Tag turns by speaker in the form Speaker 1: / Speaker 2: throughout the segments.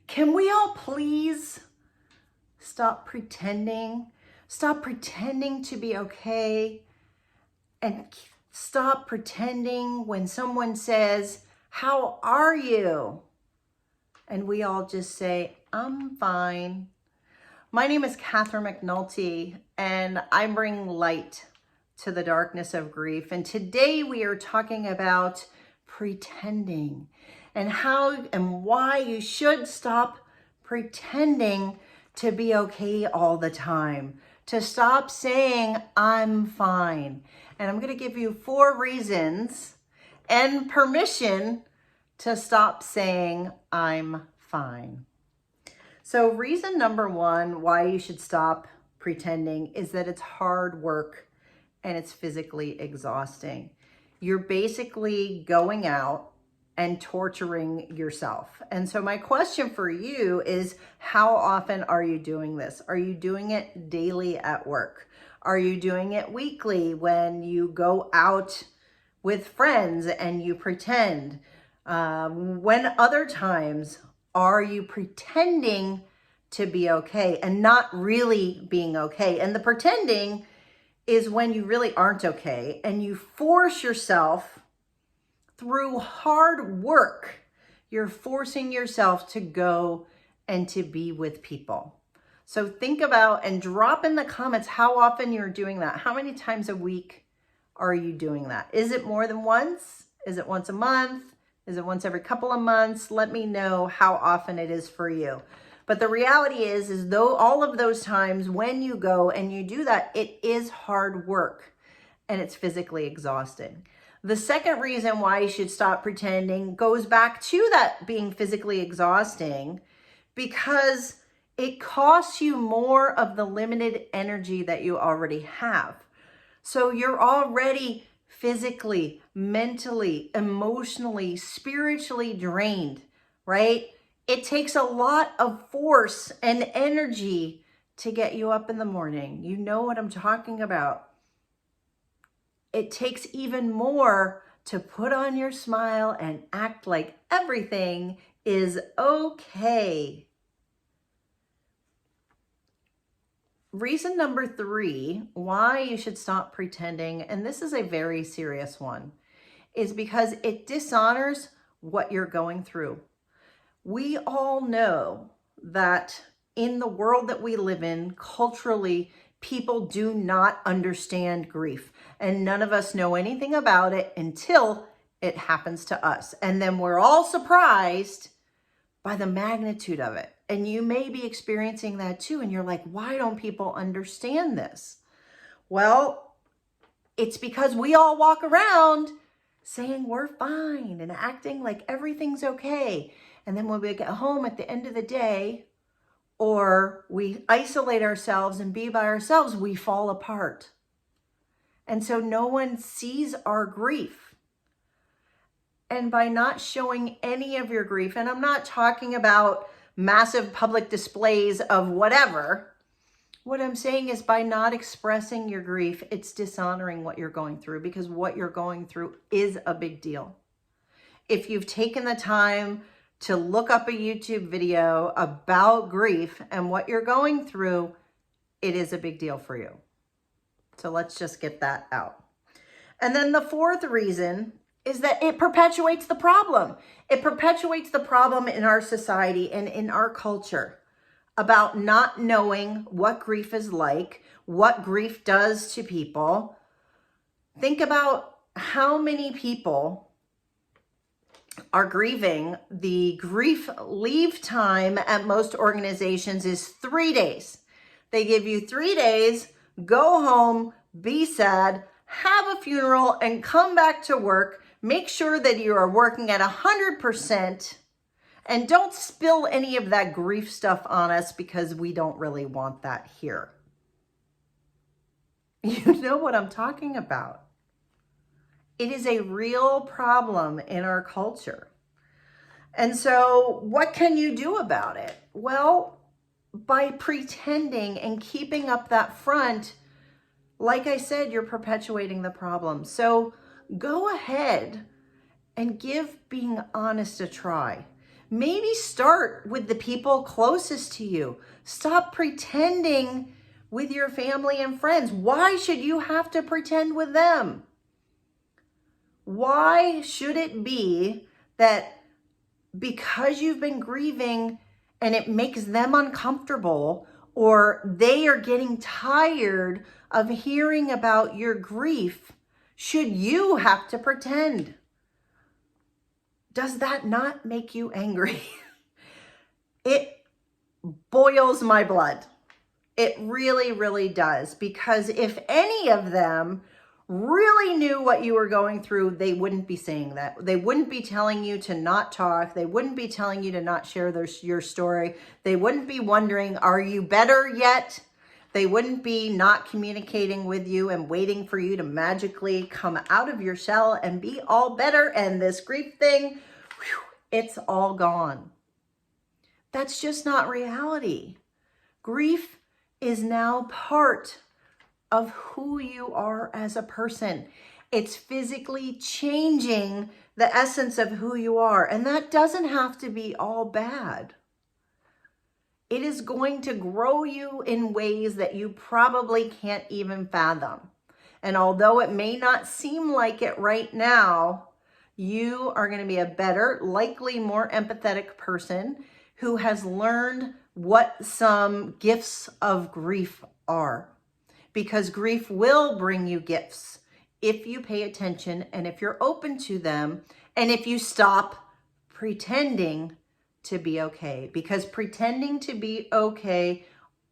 Speaker 1: Can we all please stop pretending? Stop pretending to be okay and stop pretending when someone says, "How are you?" And we all just say, "I'm fine." My name is Catherine McNulty, and I bring light to the darkness of grief. And today we are talking about pretending and how and why you should stop pretending to be okay all the time, to stop saying, "I'm fine." And I'm going to give you 4 reasons and permission to stop saying, "I'm fine." So reason number 1 why you should stop pretending is that it's hard work and it's physically exhausting. You're basically going out and torturing yourself. And so my question for you is, how often are you doing this? Are you doing it daily at work? Are you doing it weekly when you go out with friends and you pretend? When other times are you pretending to be okay and not really being okay? And the pretending is when you really aren't okay and you force yourself through hard work. You're forcing yourself to go and to be with people. So think about and drop in the comments how often you're doing that. How many times a week are you doing that? Is it more than once? Is it once a month? Is it once every couple of months? Let me know how often it is for you. But the reality is though all of those times when you go and you do that, it is hard work and it's physically exhausting. The second reason why you should stop pretending goes back to that being physically exhausting, because it costs you more of the limited energy that you already have. So you're already physically, mentally, emotionally, spiritually drained, right? It takes a lot of force and energy to get you up in the morning. You know what I'm talking about. It takes even more to put on your smile and act like everything is okay. Reason number 3 why you should stop pretending, and this is a very serious one, is because it dishonors what you're going through. We all know that in the world that we live in, culturally, people do not understand grief, and none of us know anything about it until it happens to us. And then we're all surprised by the magnitude of it. And you may be experiencing that too. And you're like, why don't people understand this? Well, it's because we all walk around saying we're fine and acting like everything's okay. And then when we get home at the end of the day, or we isolate ourselves and be by ourselves, we fall apart. And so no one sees our grief. And by not showing any of your grief, and I'm not talking about massive public displays of whatever, what I'm saying is by not expressing your grief, it's dishonoring what you're going through, because what you're going through is a big deal. If you've taken the time to look up a YouTube video about grief and what you're going through, it is a big deal for you. So let's just get that out. And then the 4th reason is that it perpetuates the problem. It perpetuates the problem in our society and in our culture about not knowing what grief is like, what grief does to people. Think about how many people are grieving. The grief leave time at most organizations is 3 days. They give you 3 days, go home, be sad, have a funeral, and come back to work. Make sure that you are working at 100% and don't spill any of that grief stuff on us, because we don't really want that here. You know what I'm talking about. It is a real problem in our culture. And so what can you do about it? Well, by pretending and keeping up that front, like I said, you're perpetuating the problem. So go ahead and give being honest a try. Maybe start with the people closest to you. Stop pretending with your family and friends. Why should you have to pretend with them? Why should it be that because you've been grieving and it makes them uncomfortable, or they are getting tired of hearing about your grief, should you have to pretend? Does that not make you angry? It boils my blood. It really, really does. Because if any of them really knew what you were going through, they wouldn't be saying that. They wouldn't be telling you to not talk. They wouldn't be telling you to not share your story. They wouldn't be wondering, are you better yet? They wouldn't be not communicating with you and waiting for you to magically come out of your shell and be all better. And this grief thing, whew, it's all gone. That's just not reality. Grief is now part of who you are as a person. It's physically changing the essence of who you are. And that doesn't have to be all bad. It is going to grow you in ways that you probably can't even fathom. And although it may not seem like it right now, you are going to be a better, likely more empathetic person who has learned what some gifts of grief are. Because grief will bring you gifts if you pay attention and if you're open to them and if you stop pretending to be okay. Because pretending to be okay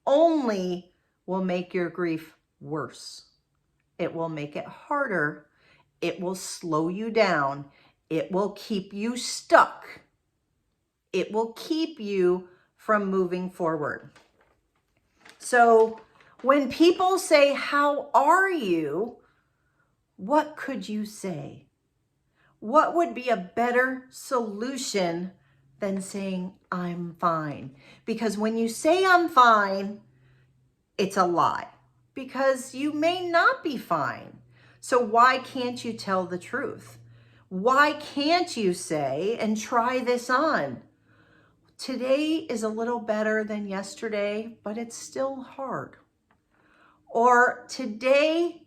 Speaker 1: only will make your grief worse. It will make it harder. It will slow you down. It will keep you stuck. It will keep you from moving forward. So when people say, how are you? What could you say? What would be a better solution than saying, I'm fine? Because when you say I'm fine, it's a lie. Because you may not be fine. So why can't you tell the truth? Why can't you say and try this on? Today is a little better than yesterday, but it's still hard. Or today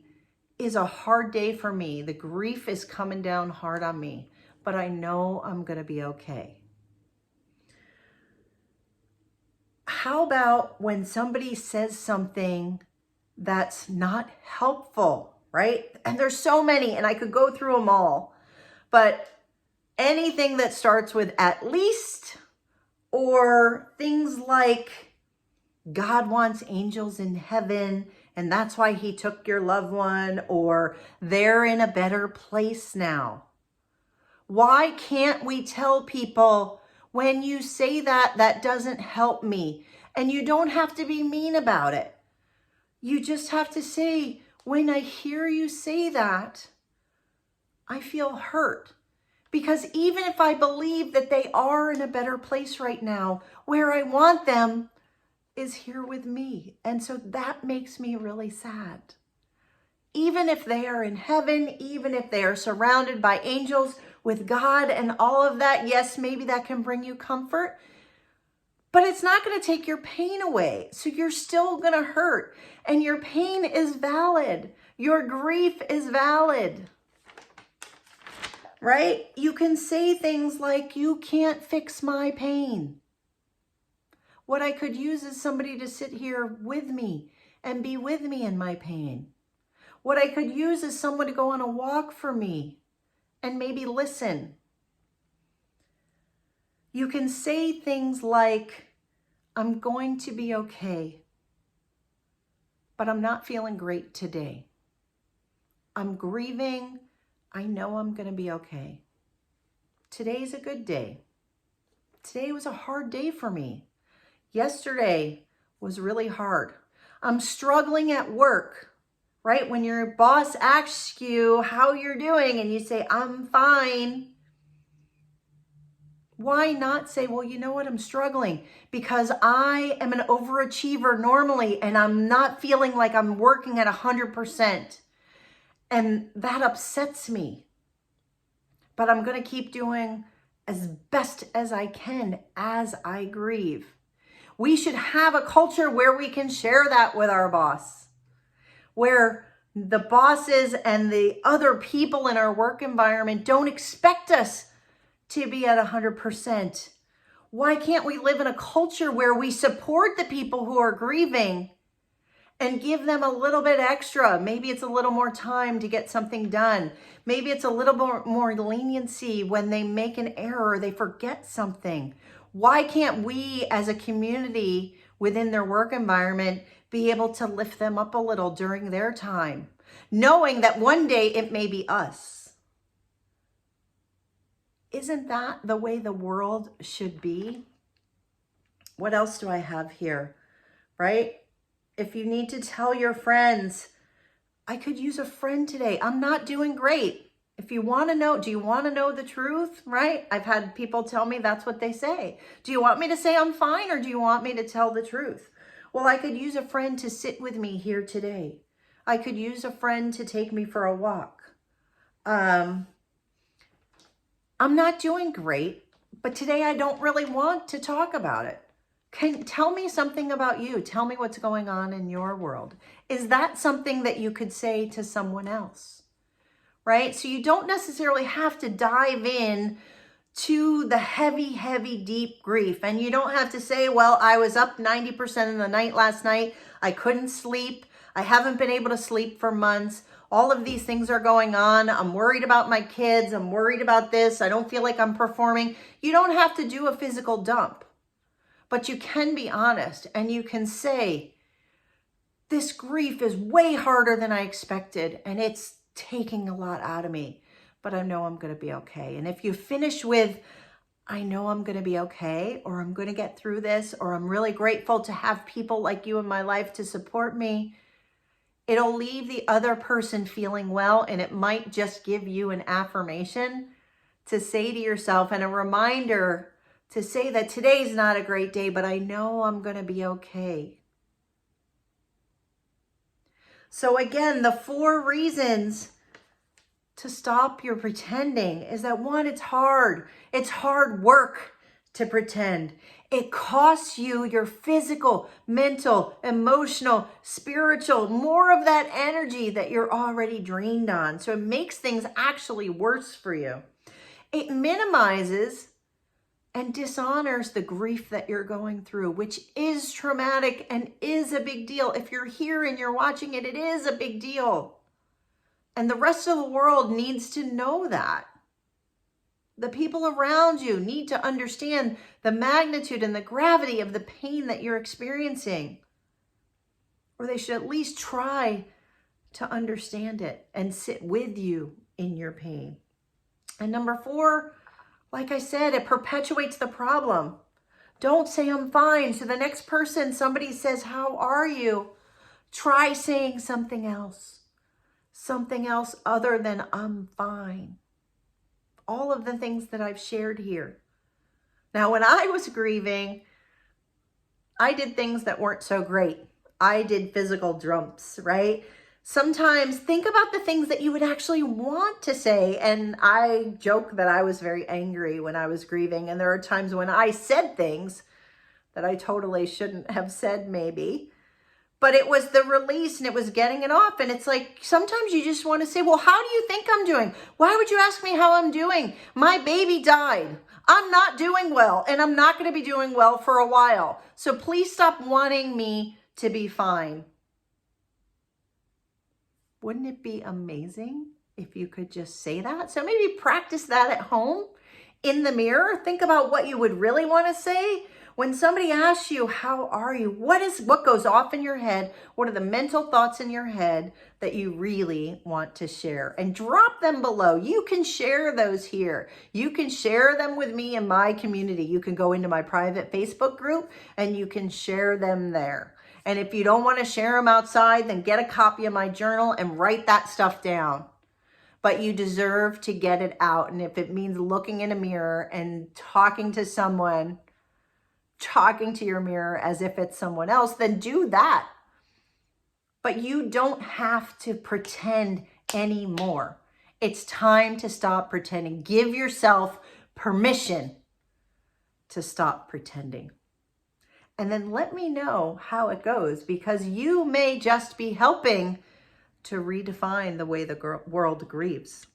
Speaker 1: is a hard day for me. The grief is coming down hard on me, but I know I'm going to be okay. How about when somebody says something that's not helpful, right? And there's so many, and I could go through them all, but anything that starts with at least, or things like God wants angels in heaven, and that's why he took your loved one, or they're in a better place now. Why can't we tell people, when you say that, that doesn't help me? And you don't have to be mean about it. You just have to say, when I hear you say that, I feel hurt. Because even if I believe that they are in a better place right now, where I want them is here with me. And so that makes me really sad. Even if they are in heaven, even if they are surrounded by angels with God and all of that, yes, maybe that can bring you comfort, but it's not going to take your pain away. So you're still going to hurt, and your pain is valid. Your grief is valid. Right? You can say things like, you can't fix my pain. What I could use is somebody to sit here with me and be with me in my pain. What I could use is someone to go on a walk for me and maybe listen. You can say things like, I'm going to be okay, but I'm not feeling great today. I'm grieving. I know I'm going to be okay. Today's a good day. Today was a hard day for me. Yesterday was really hard. I'm struggling at work, right? When your boss asks you how you're doing and you say, I'm fine. Why not say, well, you know what? I'm struggling because I am an overachiever normally, and I'm not feeling like I'm working at 100%. And that upsets me. But I'm going to keep doing as best as I can as I grieve. We should have a culture where we can share that with our boss, where the bosses and the other people in our work environment don't expect us to be at 100%. Why can't we live in a culture where we support the people who are grieving and give them a little bit extra? Maybe it's a little more time to get something done. Maybe it's a little more leniency when they make an error or they forget something. Why can't we as a community within their work environment be able to lift them up a little during their time, knowing that one day it may be us? Isn't that the way the world should be? What else do I have here, right? If you need to tell your friends, I could use a friend today. I'm not doing great. If you want to know, do you want to know the truth, right? I've had people tell me that's what they say. Do you want me to say I'm fine, or do you want me to tell the truth? Well, I could use a friend to sit with me here today. I could use a friend to take me for a walk. I'm not doing great, but today I don't really want to talk about it. Tell me something about you. Tell me what's going on in your world. Is that something that you could say to someone else? Right? So you don't necessarily have to dive in to the heavy, heavy, deep grief. And you don't have to say, well, I was up 90% of the night last night. I couldn't sleep. I haven't been able to sleep for months. All of these things are going on. I'm worried about my kids. I'm worried about this. I don't feel like I'm performing. You don't have to do a physical dump, but you can be honest and you can say, this grief is way harder than I expected, and it's taking a lot out of me, but I know I'm going to be okay. And if you finish with, I know I'm going to be okay, or I'm going to get through this, or I'm really grateful to have people like you in my life to support me, it'll leave the other person feeling well, and it might just give you an affirmation to say to yourself and a reminder to say that today's not a great day, but I know I'm going to be okay. So again, the 4 reasons to stop your pretending is that 1, it's hard. It's hard work to pretend. It costs you your physical, mental, emotional, spiritual, more of that energy that you're already drained on. So it makes things actually worse for you. It minimizes and dishonors the grief that you're going through, which is traumatic and is a big deal. If you're here and you're watching it, it is a big deal. And the rest of the world needs to know that. The people around you need to understand the magnitude and the gravity of the pain that you're experiencing. Or they should at least try to understand it and sit with you in your pain. And number 4, like I said, it perpetuates the problem. Don't say I'm fine. So the next person, somebody says, how are you? Try saying something else other than I'm fine. All of the things that I've shared here. Now, when I was grieving, I did things that weren't so great. I did physical dumps, right? Sometimes think about the things that you would actually want to say. And I joke that I was very angry when I was grieving. And there are times when I said things that I totally shouldn't have said maybe. But it was the release and it was getting it off. And it's like, sometimes you just want to say, well, how do you think I'm doing? Why would you ask me how I'm doing? My baby died. I'm not doing well. And I'm not going to be doing well for a while. So please stop wanting me to be fine. Wouldn't it be amazing if you could just say that? So maybe practice that at home in the mirror. Think about what you would really want to say. When somebody asks you, how are you? What goes off in your head? What are the mental thoughts in your head that you really want to share? And drop them below. You can share those here. You can share them with me in my community. You can go into my private Facebook group and you can share them there. And if you don't want to share them outside, then get a copy of my journal and write that stuff down. But you deserve to get it out. And if it means looking in a mirror and talking to someone, talking to your mirror as if it's someone else, then do that. But you don't have to pretend anymore. It's time to stop pretending. Give yourself permission to stop pretending. And then let me know how it goes, because you may just be helping to redefine the way the world grieves,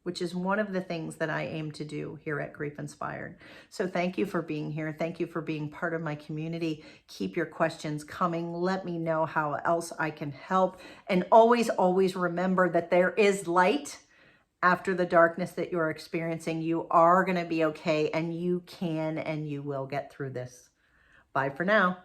Speaker 1: which is one of the things that I aim to do here at GriefInspired. So thank you for being here. Thank you for being part of my community. Keep your questions coming. Let me know how else I can help. And always, always remember that there is light after the darkness that you're experiencing. You are going to be okay, and you can and you will get through this. Bye for now.